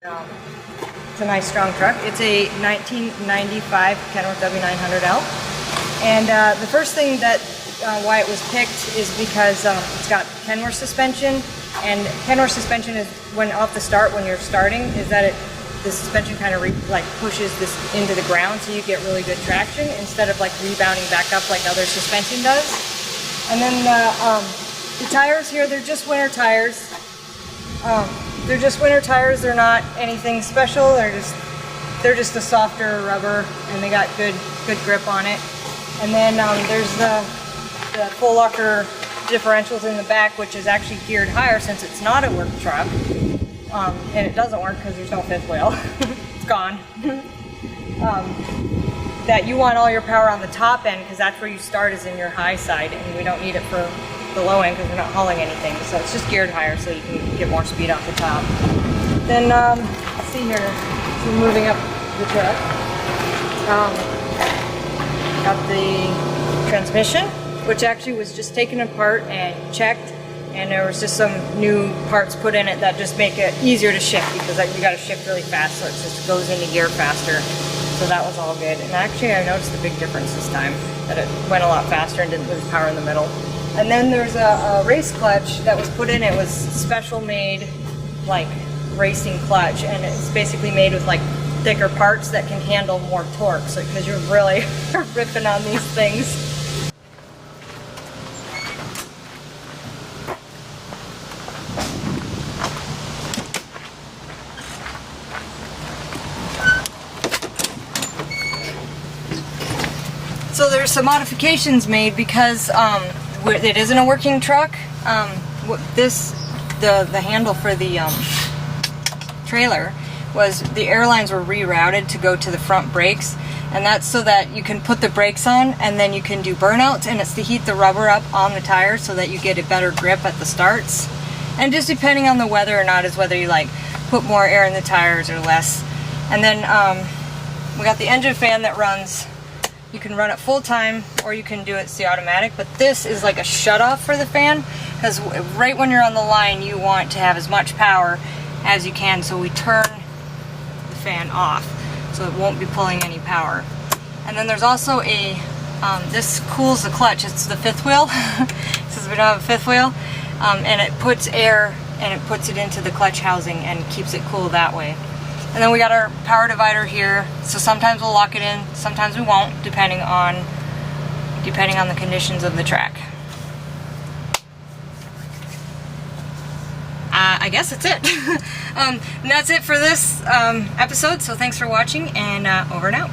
It's a nice strong truck. It's a 1995 Kenworth W900L. And the first thing that why it was picked is because it's got Kenworth suspension. And Kenworth suspension is when off the start, when you're starting, is that the suspension kind of pushes this into the ground, so you get really good traction instead of like rebounding back up like other suspension does. And then the tires here, they're just winter tires. They're just winter tires. They're not anything special. They're just a softer rubber, and they got good grip on it. And then there's the full locker differentials in the back, which is actually geared higher since it's not a work truck. And it doesn't work because there's no fifth wheel. It's gone. That you want all your power on the top end because that's where you start, is in your high side, and we don't need it for the low end because we're not hauling anything. So it's just geared higher so you can get more speed off the top. Then let's see here, so moving up the truck. Got the transmission, which actually was just taken apart and checked. And there was just some new parts put in it that just make it easier to shift, because you got to shift really fast, so it just goes into gear faster. So that was all good. And actually I noticed a big difference this time, that it went a lot faster and didn't lose power in the middle. And then there's a race clutch that was put in. It was special made, like racing clutch, and it's basically made with like thicker parts that can handle more torque, so because you're really ripping on these things. So there's some modifications made because it isn't a working truck. The handle for the trailer was, the airlines were rerouted to go to the front brakes, and that's so that you can put the brakes on and then you can do burnouts, and it's to heat the rubber up on the tires so that you get a better grip at the starts. And just depending on the weather or not is whether you like put more air in the tires or less. And then we got the engine fan that runs. You can run it full time or you can do it automatic, but this is like a shut off for the fan, because right when you're on the line you want to have as much power as you can, so we turn the fan off so it won't be pulling any power. And then there's also a this cools the clutch. It's the fifth wheel since we don't have a fifth wheel, and it puts air and it puts it into the clutch housing and keeps it cool that way. And then we got our power divider here, so sometimes we'll lock it in, sometimes we won't, depending on the conditions of the track. I guess that's it. And that's it for this episode, so thanks for watching, and over and out.